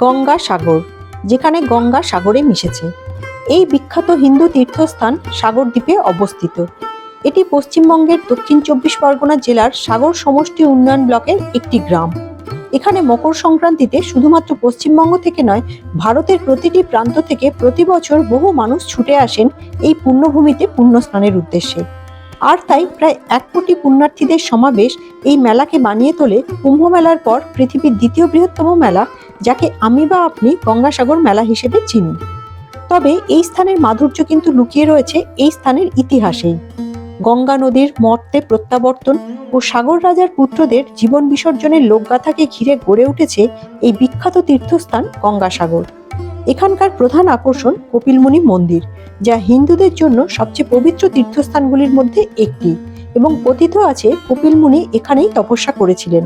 গঙ্গা সাগর, যেখানে গঙ্গা সাগরে মিশেছে। এই বিখ্যাত হিন্দু তীর্থস্থান সাগর দ্বীপে অবস্থিত। এটি পশ্চিমবঙ্গের দক্ষিণ 24 পরগনা জেলার সাগর সমষ্টি উন্নয়ন ব্লকের একটি গ্রাম। এখানে মকর সংক্রান্তিতে শুধুমাত্র পশ্চিমবঙ্গ থেকে নয়, ভারতের প্রতিটি প্রান্ত থেকে প্রতি বছর বহু মানুষ ছুটে আসেন এই পুণ্যভূমিতে পুণ্যস্নানের উদ্দেশ্যে। আর তাই প্রায় 1 কোটি পুণ্যার্থীদের সমাবেশ এই মেলাকে বানিয়ে তোলে কুম্ভ মেলার পর পৃথিবীর দ্বিতীয় বৃহত্তম মেলা, যাকে আমি বা আপনি গঙ্গাসাগর মেলা হিসেবে চিনি। তবে এই স্থানের মাধুর্য কিন্তু লুকিয়ে রয়েছে এই স্থানের ইতিহাসেই। গঙ্গা নদীর মর্তে প্রত্যাবর্তন ও সাগর রাজার পুত্রদের জীবন বিসর্জনের লোকগাথাকে ঘিরে গড়ে উঠেছে এই বিখ্যাত তীর্থস্থান গঙ্গাসাগর। এখানকার প্রধান আকর্ষণ কপিলমুনি মন্দির, যা হিন্দুদের জন্য সবচেয়ে পবিত্র তীর্থস্থানগুলির মধ্যে একটি, এবং কথিত আছে কপিলমুনি এখানেই তপস্যা করেছিলেন।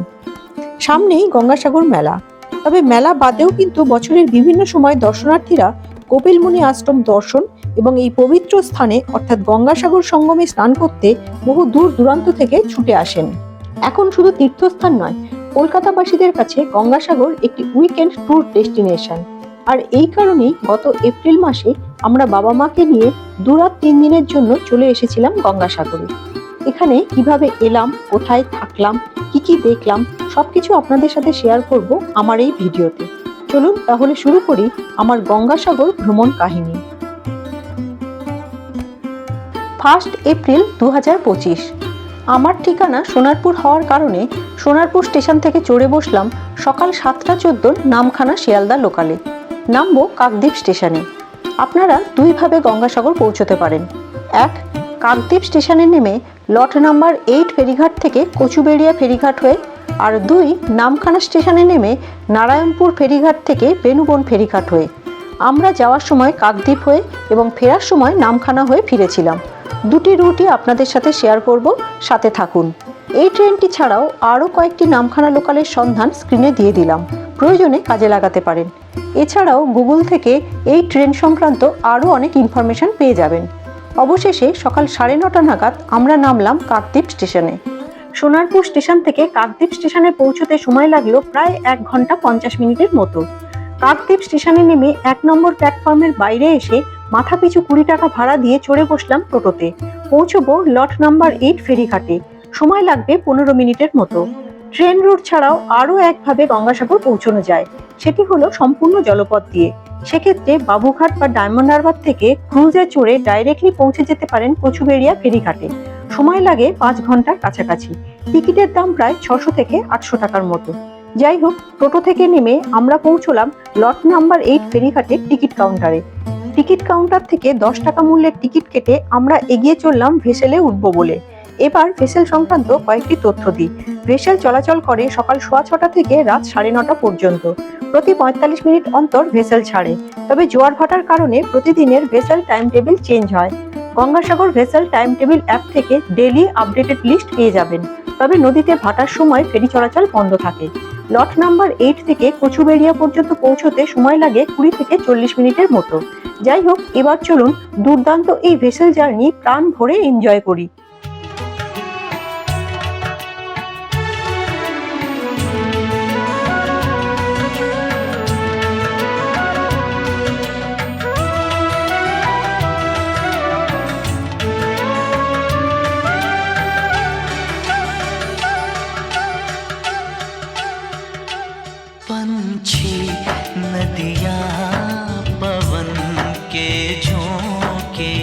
সামনেই গঙ্গাসাগর মেলা। তবে মেলা বাদেও কিন্তু বছরের বিভিন্ন সময় দর্শনার্থীরা কপিলমুনি আশ্রম দর্শন এবং এই পবিত্র স্থানে অর্থাৎ গঙ্গাসাগর সঙ্গমে স্নান করতে বহু দূর দূরান্ত থেকে ছুটে আসেন। এখন শুধু তীর্থস্থান নয়, কলকাতাবাসীদের কাছে গঙ্গাসাগর একটি উইকেন্ড ট্যুর ডেস্টিনেশন। আর এই কারণেই গত এপ্রিল মাসে আমরা বাবা মাকে নিয়ে 2 রাত 3 দিনের জন্য চলে এসেছিলাম গঙ্গাসাগরে। এখানে কিভাবে এলাম, কোথায় থাকলাম, কি দেখলাম, সবকিছু আপনাদের সাথে শেয়ার করব আমার এই ভিডিওতে। চলুন তাহলে শুরু করি আমার গঙ্গাসাগর ভ্রমণ কাহিনী। 1 এপ্রিল 2025। আমার ঠিকানা সোনারপুর হওয়ার কারণে সোনারপুর স্টেশন থেকে চড়ে বসলাম সকাল 7:14 নামখানা শিয়ালদা লোকালে। নামবো কাকদ্বীপ স্টেশনে। আপনারা 2 ভাবে গঙ্গাসাগর পৌঁছতে পারেন। 1, কাকদ্বীপ স্টেশনে নেমে লট নাম্বার 8 ফেরিঘাট থেকে কচুবেড়িয়া ফেরিঘাট হয়ে, আর 2, নামখানা স্টেশনে নেমে নারায়ণপুর ফেরিঘাট থেকে বেনুবন ফেরিঘাট হয়ে। আমরা যাওয়ার সময় কাকদ্বীপ হয়ে এবং ফেরার সময় নামখানা হয়ে ফিরেছিলাম। 2টি রুটই আপনাদের সাথে শেয়ার করব, সাথে থাকুন। এই ট্রেনটি ছাড়াও আরও কয়েকটি নামখানা লোকালের সন্ধান স্ক্রিনে দিয়ে দিলাম, প্রয়োজনে কাজে লাগাতে পারেন। এছাড়াও গুগল থেকে এই ট্রেন সংক্রান্ত আরও অনেক ইনফরমেশন পেয়ে যাবেন। অবশেষে সকাল 9:30 নাগাদ আমরা নামলাম কাকদ্বীপ স্টেশনে। সোনারপুর স্টেশন থেকে কাকদ্বীপ স্টেশনে পৌঁছতে সময় লাগলো প্রায় 1 ঘন্টা 50 মিনিটের মতো। কাকদ্বীপ স্টেশনে নেমে 1 নম্বর প্ল্যাটফর্মের বাইরে এসে মাথাপিছু 20 টাকা ভাড়া দিয়ে চড়ে বসলাম টোটোতে। পৌঁছবো লট নাম্বার 8 ফেরিঘাটে। সময় লাগবে 15 মিনিটের মতো। ট্রেন রুট ছাড়াও আরও একভাবে গঙ্গাসাগর পৌঁছানো যায়, সেটি হলো সম্পূর্ণ জলপথ দিয়ে। সেক্ষেত্রে বাবুঘাট বা ডায়মন্ড হারবার থেকে ক্রুজে চড়ে ডাইরেক্টলি পৌঁছে যেতে পারেন কচুবেড়িয়া ফেরিঘাটে। সময় লাগে 5 ঘন্টার কাছাকাছি। টিকিটের দাম প্রায় 600 থেকে 800 টাকার মতো। যাই হোক, টোটো থেকে নেমে আমরা পৌঁছলাম লট নাম্বার 8 ফেরিঘাটের টিকিট কাউন্টারে। টিকিট কাউন্টার থেকে 10 টাকা মূল্যের টিকিট কেটে আমরা এগিয়ে চললাম ভেসেলে উঠব বলে। এবার ভেসেল সংক্রান্ত কয়েকটি তথ্য দিই। ভেসেল চলাচল করে সকাল 6:15 থেকে রাত 9:30 পর্যন্ত। প্রতি 45 মিনিট অন্তর ভেসেল ছাড়ে। তবে জোয়ার ভাটার কারণে প্রতিদিনের ভেসেল টাইম টেবিল চেঞ্জ হয়। Gangasagar vessel time table app থেকে ডেইলি আপডেটেড লিস্ট পেয়ে যাবেন। তবে নদীতে ভাটার সময় ফেরি চলাচল বন্ধ থাকে। লট নাম্বার 8 থেকে কচুবেড়িয়া পর্যন্ত পৌঁছতে সময় লাগে 20 থেকে 40 মিনিটের মতো। যাই হোক, এবার চলুন দুর্দান্ত এই ভেসেল জার্নি প্রাণ ভরে এনজয় করি। पंछी नदियाँ पवन के झोंके,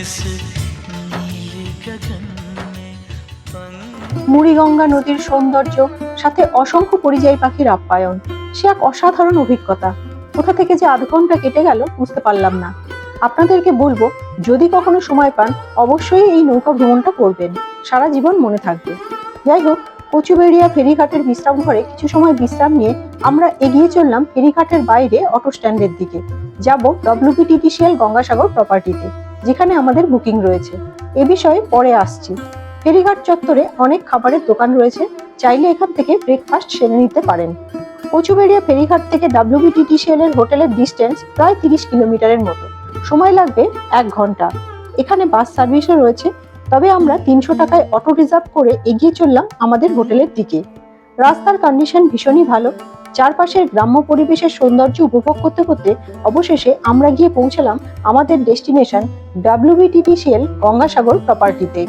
इस नीले गगन में মুড়িগঙ্গা নদীর সৌন্দর্য, সাথে অসংখ্য পরিযায়ী পাখির আপ্যায়ন, সে এক অসাধারণ অভিজ্ঞতা। কোথা থেকে যে আধ ঘন্টা কেটে গেল বুঝতে পারলাম না। আপনাদেরকে বলবো, যদি কখনো সময় পান অবশ্যই এই নৌকা ভ্রমণটা করবেন, সারা জীবন মনে থাকবে। যাই হোক, কচুবেড়িয়া ফেরিঘাটের বিশ্রাম ঘরে কিছু সময় বিশ্রাম নিয়ে আমরা এগিয়ে চললাম ফেরিঘাটের বাইরে অটো স্ট্যান্ডের দিকে। যাব WPTTCL গঙ্গাসাগর প্রপার্টিতে, যেখানে আমাদের বুকিং রয়েছে। এ বিষয়ে পরে আসছি। ফেরিঘাট চত্বরে অনেক খাবারের দোকান রয়েছে, চাইলে এখান থেকে ব্রেকফাস্ট সেরে নিতে পারেন। কচুবেড়িয়া ফেরিঘাট থেকে WPTTCL এর হোটেলের ডিস্টেন্স প্রায় 30 কিলোমিটারের মতো, সময় লাগবে 1 ঘন্টা। এখানে বাস সার্ভিসও রয়েছে, তবে আমরা 300 টাকায় অটো রিজার্ভ করে এগিয়ে চললাম আমাদের হোটেলের দিকে। রাস্তার কন্ডিশন ভীষণই ভালো, চারপাশের গ্রাম্য পরিবেশের সৌন্দর্য উপভোগ করতে করতে অবশেষে আমরা গিয়ে পৌঁছালাম আমাদের ডেস্টিনেশন WPTTCL গঙ্গাসাগর প্রপার্টিতে।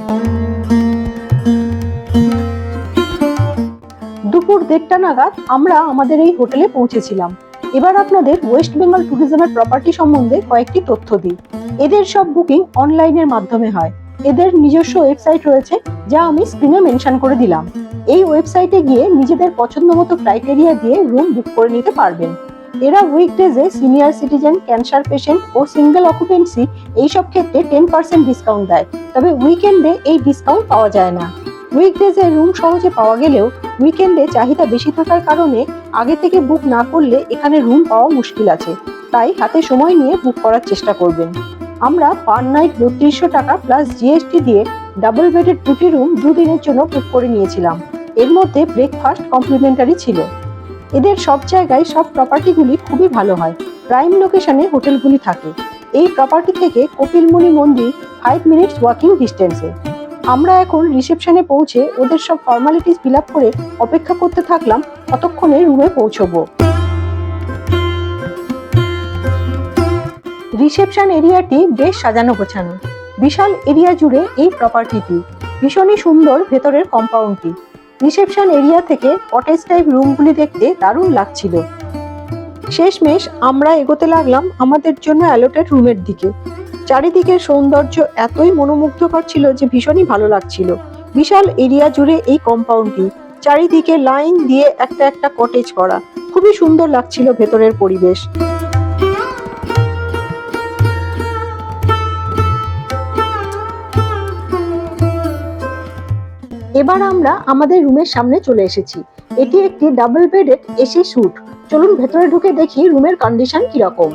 দুপুর 1:30 নাগাদ আমরা আমাদের এই হোটেলে পৌঁছেছিলাম। এবার আপনাদের ওয়েস্ট বেঙ্গল ট্যুরিজমের প্রপার্টি সম্বন্ধে কয়েকটি তথ্য দিই। এদের সব বুকিং অনলাইনের মাধ্যমে হয়। এদের নিজস্ব ওয়েবসাইট রয়েছে, যা আমি স্ক্রিনে মেনশন করে দিলাম। এই ওয়েবসাইটে গিয়ে নিজেদের পছন্দ মতো ক্রাইটেরিয়া দিয়ে রুম বুক করে নিতে পারবেন। এরা উইকডেজে সিনিয়র সিটিজেন, ক্যান্সার পেশেন্ট ও সিঙ্গেল অকুপেন্সি এইসব ক্ষেত্রে 10% ডিসকাউন্ট দেয়, তবে উইকেন্ডে এই ডিসকাউন্ট পাওয়া যায় না। উইকডেজে রুম সহজে পাওয়া গেলেও উইকেন্ডে চাহিদা বেশি থাকার কারণে আগে থেকে বুক না করলে এখানে রুম পাওয়া মুশকিল আছে, তাই হাতে সময় নিয়ে বুক করার চেষ্টা করবেন। আমরা পার নাইট 3200 টাকা প্লাস GST দিয়ে ডাবল বেডের 2টি রুম 2 দিনের জন্য বুক করে নিয়েছিলাম। এর মধ্যে ব্রেকফাস্ট কমপ্লিমেন্টারি ছিল। এদের সব জায়গায় সব প্রপার্টিগুলি খুবই ভালো হয়, প্রাইম লোকেশনে হোটেলগুলি থাকে। এই প্রপার্টি থেকে কপিলমুনি মন্দির 5 মিনিটস ওয়াকিং ডিস্টেন্সে। আমরা এখন রিসেপশনে পৌঁছে ওদের সব ফর্মালিটিস ফিল আপ করে অপেক্ষা করতে থাকলাম কতক্ষণে রুমে পৌঁছবো। রিসেপশন এরিয়াটি বেশ সাজানো গোছানো, বিশাল এরিয়া জুড়ে এই প্রপার্টিটি। ভীষণই সুন্দর ভেতরের কম্পাউন্ডটি। রিসেপশন এরিয়া থেকে কটেজ টাইপ রুমগুলি দেখতে দারুণ লাগছিল। শেষমেশ আমরা এগোতে লাগলাম আমাদের জন্য অ্যালোটেড রুমের দিকে। চারিদিকের সৌন্দর্য এতই মনোমুগ্ধকর ছিল যে ভীষণই ভালো লাগছিল। বিশাল এরিয়া জুড়ে এই কম্পাউন্ডটি, চারিদিকে লাইন দিয়ে একটা একটা কটেজ করা, খুবই সুন্দর লাগছিল ভেতরের পরিবেশ। এবার আমরা আমাদের রুমের সামনে চলে এসেছি। এটি একটি ডাবল বেডেড এসি স্যুট। চলুন ভেতরে ঢুকে দেখি রুমের কন্ডিশন কিরকম।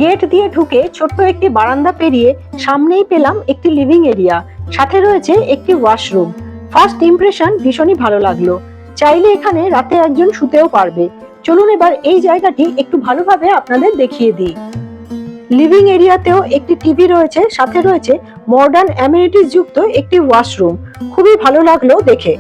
গেট দিয়ে ঢুকে ছোট্ট একটি বারান্দা পেরিয়ে সামনেই পেলাম একটি লিভিং এরিয়া, সাথে রয়েছে একটি ওয়াশরুম। ফার্স্ট ইমপ্রেশন ভীষণই ভালো লাগলো। চাইলে এখানে রাতে একজন শুতেও পারবে। চলুন এবার এই জায়গাটি একটু ভালোভাবে আপনাদের দেখিয়ে দিই। লিভিং এরিয়াতেও একটি টিভি রয়েছে, সাথে রয়েছে মডার্ন অ্যামেনিটিস যুক্ত একটি ওয়াশরুম। খুবই ভালো লাগলো দেখে।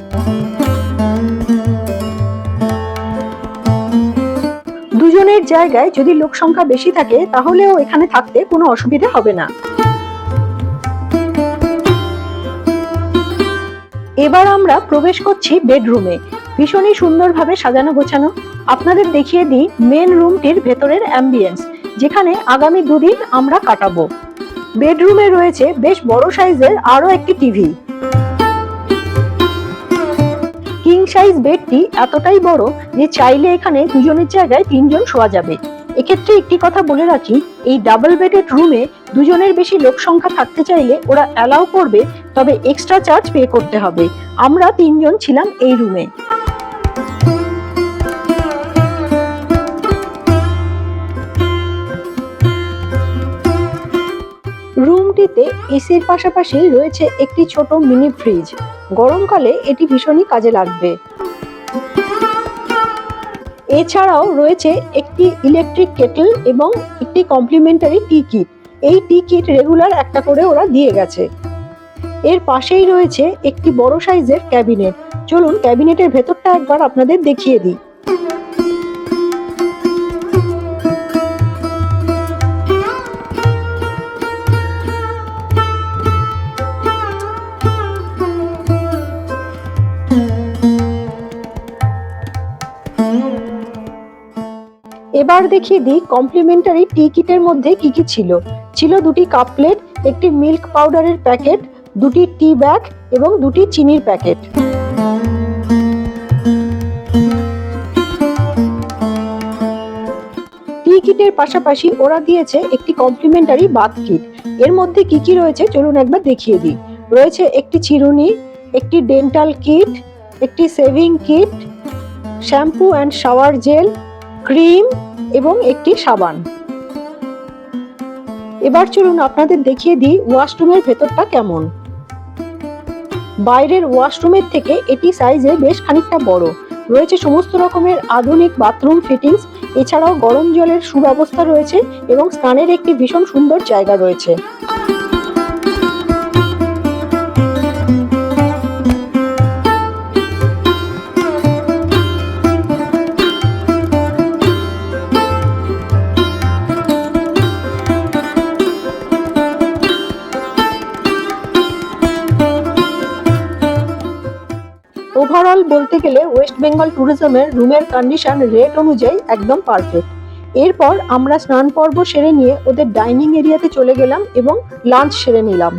দুজনের জায়গায় যদি লোক সংখ্যা বেশি থাকে তাহলেও এখানে থাকতে কোনো অসুবিধা হবে না। এবার আমরা প্রবেশ করছি বেডরুমে। ভীষণই সুন্দরভাবে সাজানো গোছানো। আপনাদের দেখিয়ে দিই মেন রুমটির ভেতরের অ্যাম্বিয়েন্স, যেখানে আগামী 2 দিন আমরা কাটাবো। বেডরুমে রয়েছে বেশ বড় সাইজের আরো একটি টিভি। কিং সাইজ বেডটি এতটাই বড় যে চাইলে এখানে দুজনের জায়গায় 3 জন শোয়া যাবে। এক্ষেত্রে একটি কথা বলে রাখি, এই ডাবল বেডেড রুমে দুজনের বেশি লোক সংখ্যা থাকতে চাইলে ওরা অ্যালাউ করবে, তবে এক্সট্রা চার্জ পে করতে হবে। আমরা 3 জন ছিলাম এই রুমে। রুমটিতে এসির পাশাপাশি রয়েছে একটি ছোট মিনি ফ্রিজ। গরমকালে এটি ভীষণই কাজে লাগবে। এছাড়াও রয়েছে একটি ইলেকট্রিক কেটল এবং একটি কমপ্লিমেন্টারি টি কিট। এই টি কিট রেগুলার একটা করে ওরা দিয়ে গেছে। এর পাশেই রয়েছে একটি বড় সাইজের ক্যাবিনেট। চলুন ক্যাবিনেটের ভেতরটা একবার আপনাদের দেখিয়ে দিই। এবার দেখিয়ে দিই কমপ্লিমেন্টারি টি কিটের মধ্যে কি কি ছিল। ছিল 2টি কাপ প্লেট একটি মিল্ক পাউডারের প্যাকেট, দুটি টি ব্যাগ এবং দুটি চিনির প্যাকেট। টি কিটের পাশাপাশি ওরা দিয়েছে একটি কমপ্লিমেন্টারি বাথ কিট। এর মধ্যে কি কি রয়েছে চলুন একবার দেখিয়ে দিই। রয়েছে একটি চিরুনি, একটি ডেন্টাল কিট, একটি saving kit, shampoo and shower gel, cream এবং একটি সাবান। এবার চলুন আপনাদের দেখিয়ে দিই ওয়াশরুমের ভেতরটা কেমন। বাইরের ওয়াশরুমের থেকে এটি সাইজে বেশ খানিকটা বড়। রয়েছে সমস্ত রকমের আধুনিক বাথরুম ফিটিংস, এছাড়াও গরম জলের সুব্যবস্থা রয়েছে এবং স্নানের একটি ভীষণ সুন্দর জায়গা রয়েছে। ওভারঅল বলতে গেলে ওয়েস্ট বেঙ্গল ট্যুরিজমের রুমের কন্ডিশন রেট অনুযায়ী একদম পারফেক্ট। এরপর আমরা স্নান পর্ব সেরে নিয়ে ওদের ডাইনিং এরিয়াতে চলে গেলাম এবং লাঞ্চ সেরে নিলাম।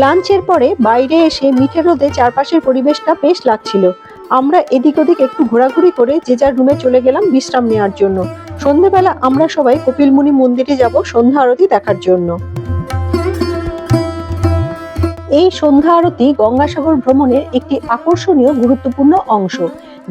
লাঞ্চের পরে বাইরে এসে মিঠে রোদে চারপাশের পরিবেশটা বেশ লাগছিল। আমরা এদিক ওদিক একটু ঘোরাঘুরি করে যে যার রুমে চলে গেলাম বিশ্রাম নেওয়ার জন্য। সন্ধ্যেবেলা আমরা সবাই কপিলমুনি মন্দিরে যাব সন্ধ্যা আরতি দেখার জন্য। এই সন্ধ্যা আরতি গঙ্গাসাগর ভ্রমণের একটি আকর্ষণীয় গুরুত্বপূর্ণ অংশ,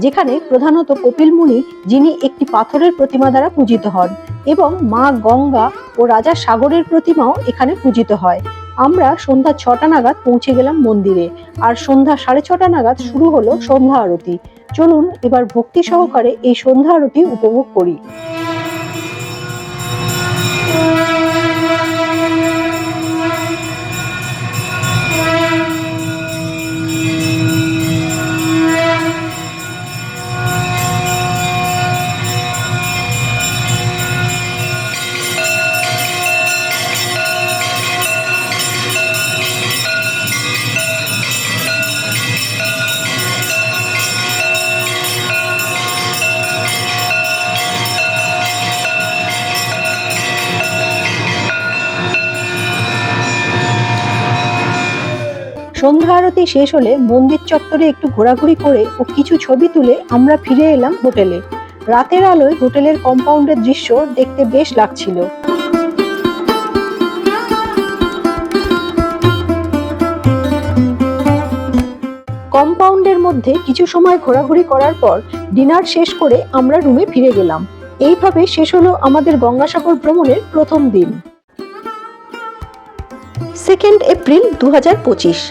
যেখানে প্রধানত কপিল মুনি, যিনি একটি পাথরের প্রতিমা দ্বারা পূজিত হন, এবং মা গঙ্গা ও রাজা সাগরের প্রতিমাও এখানে পূজিত হয়। আমরা সন্ধ্যা 6টা নাগাদ পৌঁছে গেলাম মন্দিরে, আর সন্ধ্যা 6:30 নাগাদ শুরু হলো সন্ধ্যা আরতি। চলুন এবার ভক্তি সহকারে এই সন্ধ্যা আরতি উপভোগ করি। সন্ধ্যা আরতি শেষ হলে মন্দির চত্বরে একটু ঘোরাঘুরি করে ও কিছু ছবি তুলে আমরা ফিরে এলাম হোটেলে। রাতের আলোয় হোটেলের কম্পাউন্ডের দৃশ্য দেখতে বেশ লাগছিল। কম্পাউন্ডের মধ্যে কিছু সময় ঘোরাঘুরি করার পর ডিনার শেষ করে আমরা রুমে ফিরে গেলাম। এইভাবে শেষ হলো আমাদের গঙ্গাসাগর ভ্রমণের প্রথম দিন। 2 এপ্রিল 2025।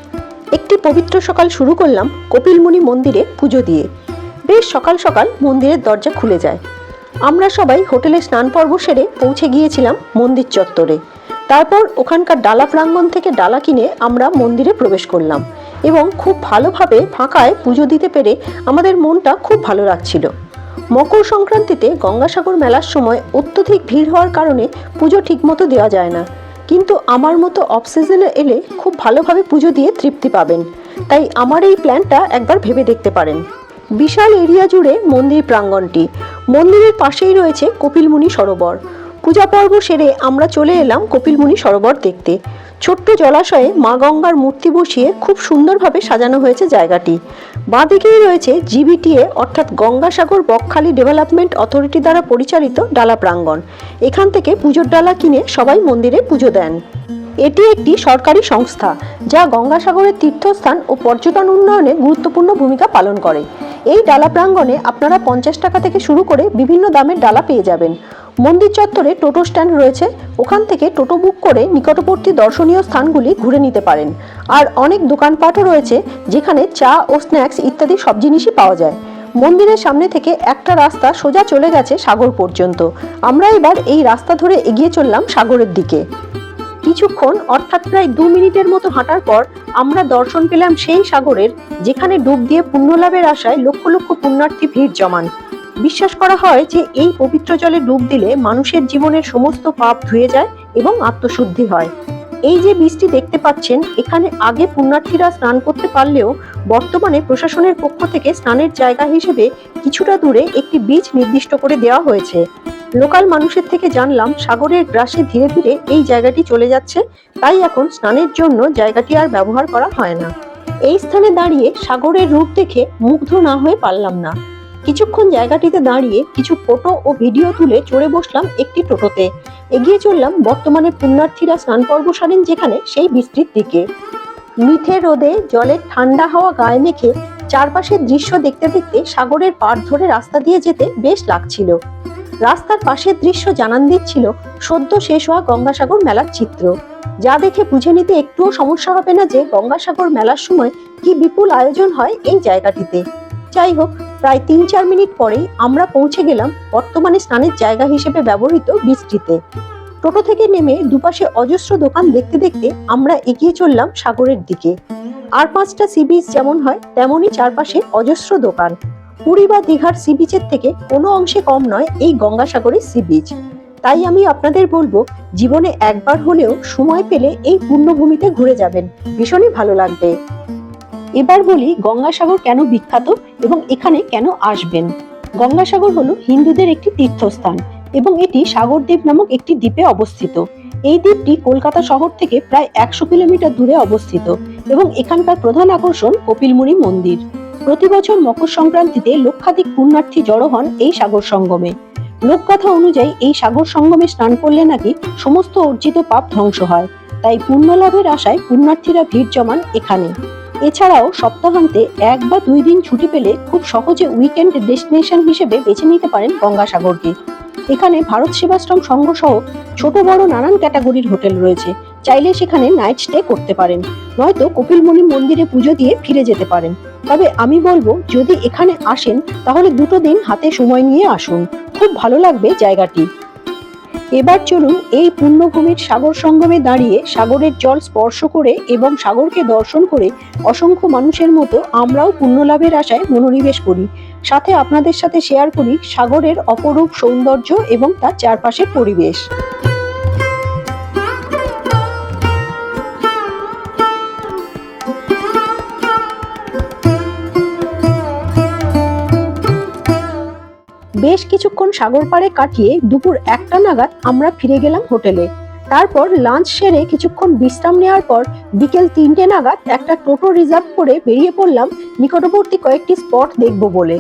একটি পবিত্র সকাল শুরু করলাম কপিলমুনি মন্দিরে পুজো দিয়ে। বেশ সকাল সকাল মন্দিরের দরজা খুলে যায়। আমরা সবাই হোটেলে স্নান পর্ব সেরে পৌঁছে গিয়েছিলাম মন্দির চত্বরে। তারপর ওখানকার ডালা প্রাঙ্গণ থেকে ডালা কিনে আমরা মন্দিরে প্রবেশ করলাম এবং খুব ভালোভাবে ফাঁকায় পুজো দিতে পেরে আমাদের মনটা খুব ভালো লাগছিল। মকর সংক্রান্তিতে গঙ্গাসাগর মেলার সময় অত্যধিক ভিড় হওয়ার কারণে পুজো ঠিকমতো দেওয়া যায় না, কিন্তু আমার মতো অফ সিজনে এলে খুব ভালোভাবে পুজো দিয়ে তৃপ্তি পাবেন। তাই আমার এই প্ল্যানটা একবার ভেবে দেখতে পারেন। বিশাল এরিয়া জুড়ে মন্দির প্রাঙ্গণটি। মন্দিরের পাশেই রয়েছে কপিলমুনি সরোবর। পূজা পর্ব সেরে আমরা চলে এলাম কপিলমুনি সরোবর দেখতে। ছোট্ট জলাশয়ে মা গঙ্গার মূর্তি বসিয়ে খুব সুন্দরভাবে সাজানো হয়েছে জায়গাটি। বাঁদিকেই রয়েছে জিবিটিএ অর্থাৎ গঙ্গাসাগর বকখালি ডেভেলপমেন্ট অথরিটি দ্বারা পরিচালিত ডালা প্রাঙ্গণ। এখান থেকে পুজোর ডালা কিনে সবাই মন্দিরে পুজো দেন। এটি একটি সরকারি সংস্থা যা গঙ্গাসাগরের তীর্থস্থান ও পর্যটন উন্নয়নে গুরুত্বপূর্ণ ভূমিকা পালন করে। এই ডালা প্রাঙ্গণে আপনারা 50 টাকা থেকে শুরু করে বিভিন্ন দামের ডালা পেয়ে যাবেন। মন্দির চত্বরে টোটো স্ট্যান্ড রয়েছে, ওখান থেকে টোটো বুক করে নিকটবর্তী দর্শনীয় স্থানগুলি ঘুরে নিতে পারেন। আর অনেক দোকানপাটও রয়েছে যেখানে চা ও স্ন্যাক্স ইত্যাদি সব জিনিসই পাওয়া যায়। মন্দিরের সামনে থেকে একটা রাস্তা সোজা চলে গেছে সাগর পর্যন্ত। আমরা এবার এই রাস্তা ধরে এগিয়ে চললাম সাগরের দিকে। কিছুক্ষণ অর্থাৎ প্রায় 2 মিনিটের মতো হাঁটার পর আমরা দর্শন পেলাম সেই সাগরের, যেখানে ডুব দিয়ে পুণ্য লাভের আশায় লক্ষ লক্ষ পুণ্যার্থী ভিড় জমান। বিশ্বাস করা হয় যে এই পবিত্র জলে ডুব দিলে মানুষের জীবনের সমস্ত পাপ ধুয়ে যায় এবং আত্মশুদ্ধি হয়। এই যে বীজটি দেখতে পাচ্ছেন, এখানে আগে পুণ্যার্থীরা স্নান করতে পারলেও বর্তমানে প্রশাসনের পক্ষ থেকে স্নানের জায়গা হিসেবে কিছুটা দূরে একটি বীজ নির্দিষ্ট করে দেওয়া হয়েছে। লোকাল মানুষের থেকে জানলাম সাগরের গ্রাসে ধীরে ধীরে এই জায়গাটি চলে যাচ্ছে, তাই এখন স্নানের জন্য জায়গাটি আর ব্যবহার করা হয় না। এই স্থানে দাঁড়িয়ে সাগরের রূপ দেখে মুগ্ধ না হয়ে পারলাম না। কিছুক্ষণ জায়গাটিতে দাঁড়িয়ে কিছু ফটো ও ভিডিও তুলে চড়ে বসলাম একটি টোটোতে। এগিয়ে চললাম বর্তমানে পুণ্যার্থীরা স্নান পর্ব সারেন যেখানে সেই বৃষ্টির দিকে। মিঠে রোদে জলের ঠান্ডা হাওয়া গায়ে মেখে চারপাশের দৃশ্য দেখতে দেখতে সাগরের পাড় ধরে রাস্তা দিয়ে যেতে বেশ লাগছিল। রাস্তার পাশের দৃশ্য জানান দিচ্ছিল সদ্য শেষ হওয়া গঙ্গাসাগর মেলার চিত্র, যা দেখে বুঝে নিতে একটুও সমস্যা হবে না যে গঙ্গাসাগর মেলার সময় কি বিপুল আয়োজন হয় এই জায়গাটিতে। যাই হোক, প্রায় ৩-৪ মিনিট পরেই আমরা পৌঁছে গেলাম বর্তমানে স্নানের জায়গা হিসেবে ব্যবহৃত বীজটিতে। টোটো থেকে নেমে দুপাশে অজস্র দোকান দেখতে দেখতে আমরা এগিয়ে চললাম সাগরের দিকে। আর 5টা সি বিচ যেমন হয় তেমনই চারপাশে অজস্র দোকান। পুরী বা দীঘার সি বিচের থেকে কোনো অংশে কম নয় এই গঙ্গাসাগরের সি বিচ। তাই আমি আপনাদের বলবো, জীবনে একবার হলেও সময় পেলে এই পুণ্যভূমিতে ঘুরে যাবেন, ভীষণই ভালো লাগবে। এবার বলি গঙ্গাসাগর কেন বিখ্যাত এবং এখানে কেন আসবেন। গঙ্গাসাগর হলো হিন্দুদের একটি তীর্থস্থান এবং এটি সাগরদ্বীপ নামক একটি দ্বীপে অবস্থিত। এই দ্বীপটি কলকাতা শহর থেকে প্রায় 100 কিলোমিটার দূরে অবস্থিত এবং এখানকার প্রধান আকর্ষণ কপিলমুনি মন্দির। প্রতি বছর মকর সংক্রান্তিতে লক্ষাধিক পুণ্যার্থী জড়ো হন এই সাগর সঙ্গমে। লোককথা অনুযায়ী এই সাগর সঙ্গমে স্নান করলে নাকি সমস্ত অর্জিত পাপ ধ্বংস হয়, তাই পুণ্য লাভের আশায় পুণ্যার্থীরা ভিড় জমান এখানে। এছাড়াও সপ্তাহান্তে 1 বা 2 দিন ছুটি পেলে খুব সহজে উইকেন্ড ডেস্টিনেশন হিসেবে বেছে নিতে পারেন গঙ্গাসাগরকে। এখানে ভারত সেবাশ্রম সংঘ সহ ছোট বড় নানান ক্যাটাগরির হোটেল রয়েছে, চাইলে সেখানে নাইট স্টে করতে পারেন, নয়তো কপিলমুনি মন্দিরে পুজো দিয়ে ফিরে যেতে পারেন। তবে আমি বলবো, যদি এখানে আসেন তাহলে 2 দিন হাতে সময় নিয়ে আসুন, খুব ভালো লাগবে জায়গাটি। এবার চলুন এই পুণ্যভূমির সাগর সঙ্গমে দাঁড়িয়ে সাগরের জল স্পর্শ করে এবং সাগরকে দর্শন করে অসংখ্য মানুষের মতো আমরাও পুণ্যলাভের আশায় মনোনিবেশ করি। সাথে আপনাদের সাথে শেয়ার করি সাগরের অপরূপ সৌন্দর্য এবং তার চারপাশের পরিবেশ। বেশ কিছুক্ষণ সাগর পাড়ে কাটিয়ে দুপুর 1টা নাগাদ আমরা ফিরে গেলাম হোটেলে। তারপর লাঞ্চ সেরে কিছুক্ষণ বিশ্রাম নেওয়ার পর বিকেল 3টে নাগাদ একটা টোটো রিজার্ভ করে বেরিয়ে পড়লাম নিকটবর্তী কয়েকটি স্পট দেখব বলে।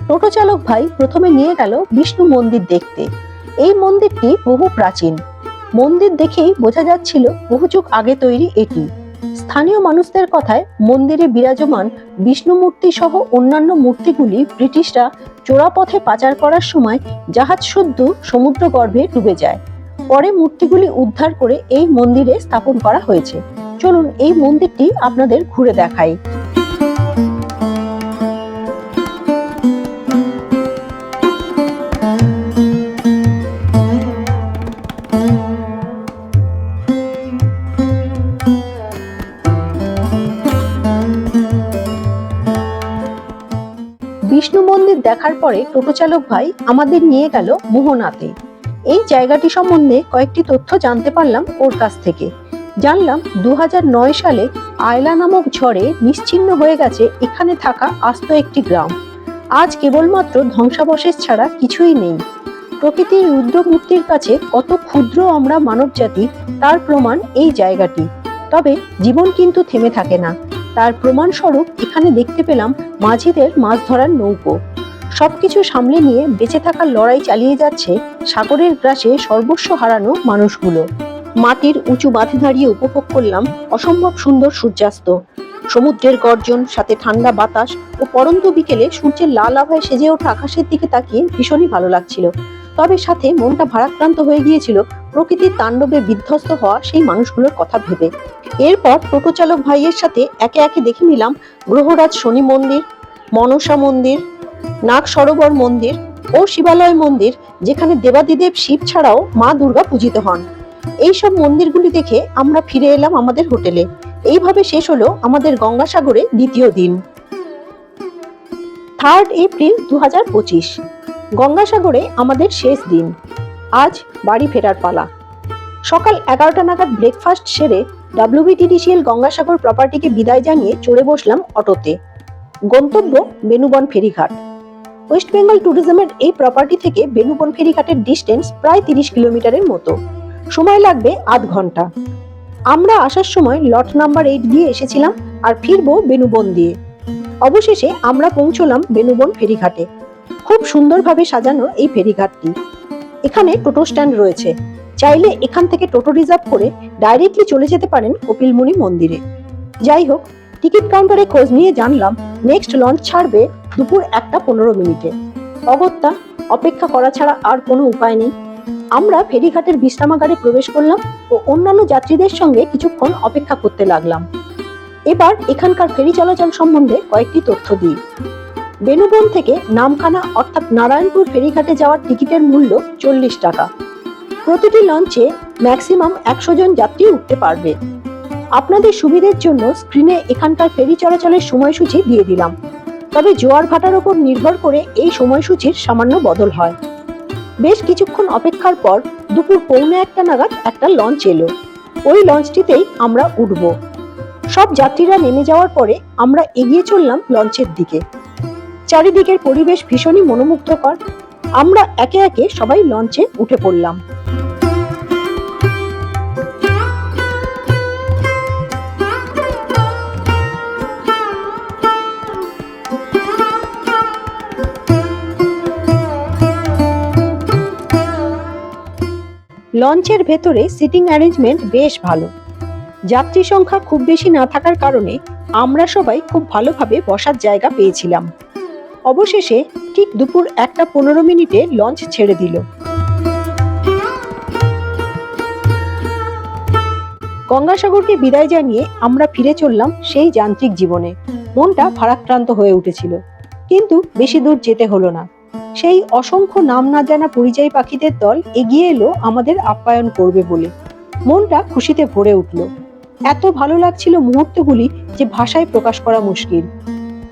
টোটো চালক ভাই প্রথমে নিয়ে গেল বিষ্ণু মন্দির দেখতে। এই মন্দিরটি বহু প্রাচীন। মন্দির দেখেই বোঝা যাচ্ছিল বহু যুগ আগে তৈরি এটি। স্থানীয় মানুষদের কথায় মন্দিরে বিরাজমান বিষ্ণু মূর্তি সহ অন্যান্য মূর্তিগুলি ব্রিটিশরা চোরাপথে পাচার করার সময় জাহাজ শুদ্ধ সমুদ্র গর্ভে ডুবে যায়। পরে মূর্তিগুলি উদ্ধার করে এই মন্দিরে স্থাপন করা হয়েছে। চলুন এই মন্দিরটি আপনাদের ঘুরে দেখাই। বিষ্ণু মন্দির দেখার পরে টোটো চালক ভাই আমাদের নিয়ে গেল মোহনাতে। এই জায়গাটি সম্বন্ধে কয়েকটি তথ্য জানতে পারলাম ওর কাছ থেকে। জানলাম 2009 সালে আয়লা নামক ঝড়ে নিশ্চিহ্ন হয়ে গেছে এখানে থাকা আস্ত একটি গ্রাম। আজ কেবলমাত্র ধ্বংসাবশেষ ছাড়া কিছুই নেই। প্রকৃতির রুদ্র মূর্তির কাছে কত ক্ষুদ্র আমরা মানবজাতি তার প্রমাণ এই জায়গাটি। তবে জীবন কিন্তু থেমে থাকে না। তার প্রমাণস্বরূপ এখানে দেখতে পেলাম মাঝিদের মাছ ধরার নৌকো। সবকিছু সামলে নিয়ে বেঁচে থাকার লড়াই চালিয়ে যাচ্ছে সাগরের গ্রাসে সর্বস্ব হারানো মানুষগুলো। মাটির উঁচু বাঁধে দাঁড়িয়ে উপভোগ করলাম অসম্ভব সুন্দর সূর্যাস্ত। সমুদ্রের গর্জন, সাথে ঠান্ডা বাতাস ও পরন্ত বিকেলে সূর্যের লাল আভায় সেজে ওঠা আকাশের দিকে তাকিয়ে ভীষণই ভালো লাগছিল। তবে সাথে মনটা ভারাক্রান্ত হয়ে গিয়েছিল প্রকৃতির তাণ্ডবে বিধ্বস্ত হওয়া সেই মানুষগুলোর কথা ভেবে। এরপর টোটো চালক ভাইয়ের সাথে একে একে দেখে নিলাম গ্রহরাজ শনি মন্দির, মনসা মন্দির, নাগ সরোবর মন্দির ও শিবালয় মন্দির, যেখানে দেবাদিদেব শিব ছাড়াও মা দুর্গা পূজিত হন। এইসব মন্দিরগুলি দেখে আমরা ফিরে এলাম আমাদের হোটেলে। এইভাবে শেষ হলো আমাদের গঙ্গাসাগরে দ্বিতীয় দিন। 3 এপ্রিল 2025 গঙ্গাসাগরে আমাদের শেষ দিন। আজ বাড়ি ফেরার পালা। সকাল 11টা নাগাদ ব্রেকফাস্ট সেরে WBTDCL গঙ্গাসাগর প্রপার্টিকে বিদায় জানিয়ে চড়ে বসলাম অটোতে। গন্তব্য বেনুবন ফেরিঘাট। ওয়েস্ট বেঙ্গল ট্যুরিজমের এই প্রপার্টি থেকে বেনুবন ফেরিঘাটের ডিস্টেন্স প্রায় 30 কিলোমিটারের মতো। সময় লাগবে আধ ঘন্টা। আমরা আসার সময় লট নাম্বার 8 দিয়ে এসেছিলাম আর ফিরবো বেনুবন দিয়ে। অবশেষে আমরা পৌঁছলাম বেনুবন ফেরিঘাটে। খুব সুন্দরভাবে সাজানো এই ফেরিঘাটটি। এখানে টোটো স্ট্যান্ড রয়েছে। চাইলে এখান থেকে টোটো রিজার্ভ করে ডাইরেক্টলি চলে যেতে পারেন কপিলমুনি মন্দিরে। যাই হোক, টিকিট কাউন্টারে খোঁজ নিয়ে জানলাম নেক্সট লঞ্চ ছাড়বে দুপুর 1:15 অগত্যা অপেক্ষা করা ছাড়া আর কোনো উপায় নেই। আমরা ফেরিঘাটের বিশ্রামাগারে প্রবেশ করলাম ও অন্যান্য যাত্রীদের সঙ্গে কিছুক্ষণ অপেক্ষা করতে লাগলাম। এবার এখানকার ফেরি চলাচল সম্বন্ধে কয়েকটি তথ্য দিই। বেনুবন থেকে নামখানা অর্থাৎ নারায়ণপুর ফেরিঘাটে যাওয়ার টিকিটের মূল্য 40 টাকা। প্রতিটি লঞ্চে ম্যাক্সিমাম 100 জন যাত্রী উঠতে পারবে। আপনাদের সুবিধার জন্য স্ক্রিনে এখানকার ফেরি চলাচলের সময়সূচি দিয়ে দিলাম। তবে জোয়ার ভাটার উপর নির্ভর করে এই সময়সূচির সামান্য বদল হয়। বেশ কিছুক্ষণ অপেক্ষার পর দুপুর 1:45 নাগাদ একটা লঞ্চ এলো। ওই লঞ্চটিতেই আমরা উঠব। সব যাত্রীরা নেমে যাওয়ার পরে আমরা এগিয়ে চললাম লঞ্চের দিকে। চারিদিকের পরিবেশ ভীষণই মনোমুগ্ধকর। আমরা একে একে সবাই লঞ্চে উঠে পড়লাম। লঞ্চের ভেতরে সিটিং অ্যারেঞ্জমেন্ট বেশ ভালো। যাত্রী সংখ্যা খুব বেশি না থাকার কারণে আমরা সবাই খুব ভালোভাবে বসার জায়গা পেয়েছিলাম। অবশেষে ঠিক দুপুর 1:15 লঞ্চ ছেড়ে দিল। গঙ্গাসাগরকে বিদায় জানিয়ে আমরা ফিরে চললাম সেই যান্ত্রিক জীবনে। মনটা ভারাক্রান্ত হয়ে উঠেছিল, কিন্তু বেশি দূর যেতে হলো না। সেই অসংখ্য নাম না জানা পরিযায়ী পাখিদের দল এগিয়ে এলো আমাদের আপ্যায়ন করবে বলে। মনটা খুশিতে ভরে উঠল। এত ভালো লাগছিল মুহূর্তগুলি যে ভাষায় প্রকাশ করা মুশকিল।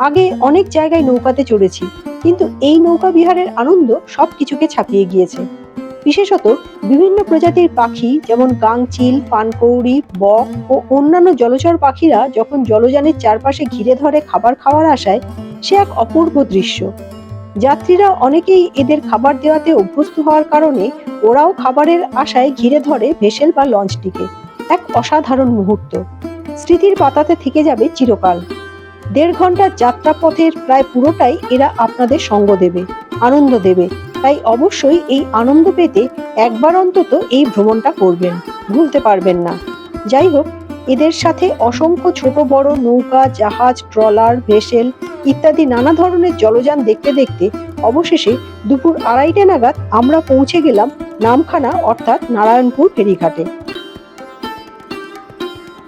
আগে অনেক জায়গায় নৌকাতে চড়েছি, কিন্তু এই নৌকা বিহারের আনন্দ সবকিছুকে ছাপিয়ে গিয়েছে। বিশেষত বিভিন্ন প্রজাতির পাখি যেমন গাংচিল, পানকৌড়ি, বক ও অন্যান্য জলচর পাখিরা যখন জলযানের চারপাশে ঘিরে ধরে খাবার খাওয়ার আশায়, সে এক অপূর্ব দৃশ্য। যাত্রীরা অনেকেই এদের খাবার দেওয়াতে অভ্যস্ত হওয়ার কারণে ওরাও খাবারের আশায় ঘিরে ধরে ভেসেল বা লঞ্চটিকে। এক অসাধারণ মুহূর্ত, স্মৃতির পাতাতে থেকে যাবে চিরকাল। 1.5 ঘন্টার যাত্রাপথের প্রায় পুরোটাই এরা আপনাদের সঙ্গ দেবে, আনন্দ দেবে। তাই অবশ্যই এই আনন্দ পেতে একবার অন্তত এই ভ্রমণটা করবেন, ভুলতে পারবেন না। যাই হোক, এদের সাথে অসংখ্য ছোট বড় নৌকা, জাহাজ, ট্রলার, ভেসেল ইত্যাদি নানা ধরনের জলযান দেখতে দেখতে অবশেষে দুপুর 2:30 নাগাদ আমরা পৌঁছে গেলাম নামখানা অর্থাৎ নারায়ণপুর ফেরিঘাটে।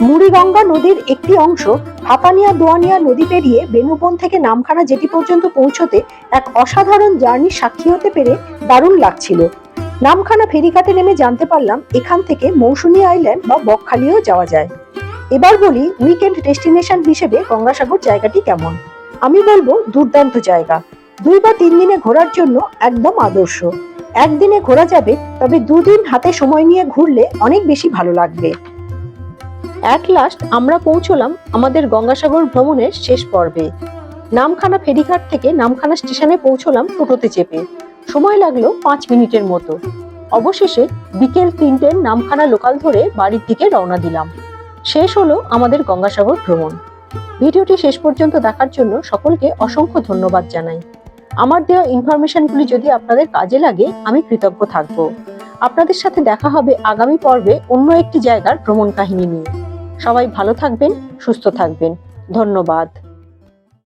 মুড়িগঙ্গা নদীর একটি অংশ হাতানিয়া দোয়ানিয়া নদী পেরিয়ে বেনুবন থেকে নামখানা জেটি পর্যন্ত পৌঁছতে এক অসাধারণ জার্নির সাক্ষী হতে পেরে দারুণ লাগছিল। নামখানা ফেরিঘাটে নেমে জানতে পারলাম এখান থেকে মৌসুমী আইল্যান্ড বা বকখালিও যাওয়া যায়। এবার বলি উইকেন্ড ডেস্টিনেশন হিসেবে গঙ্গাসাগর জায়গাটি কেমন। আমি বলবো দুর্দান্ত জায়গা। 2 বা 3 দিনে ঘোরার জন্য একদম আদর্শ। একদিনে ঘোরা যাবে, তবে 2 দিন হাতে সময় নিয়ে ঘুরলে অনেক বেশি ভালো লাগবে। অ্যাট লাস্ট আমরা পৌঁছলাম আমাদের গঙ্গাসাগর ভ্রমণের শেষ পর্বে। নামখানা ফেরিঘাট থেকে নামখানা স্টেশনে পৌঁছলাম টোটোতে চেপে। সময় লাগলো 5 মিনিটের মতো। অবশেষে বিকেল 3টের নামখানা লোকাল ধরে বাড়ির দিকে রওনা দিলাম। শেষ হলো আমাদের গঙ্গাসাগর ভ্রমণ। ভিডিওটি শেষ পর্যন্ত দেখার জন্য সকলকে অসংখ্য ধন্যবাদ জানাই। আমার দেওয়া ইনফরমেশনগুলি যদি আপনাদের কাজে লাগে আমি কৃতজ্ঞ থাকব। আপনাদের সাথে দেখা হবে আগামী পর্বে অন্য একটি জায়গার ভ্রমণ কাহিনী নিয়ে। সবাই ভালো থাকবেন, সুস্থ থাকবেন। ধন্যবাদ।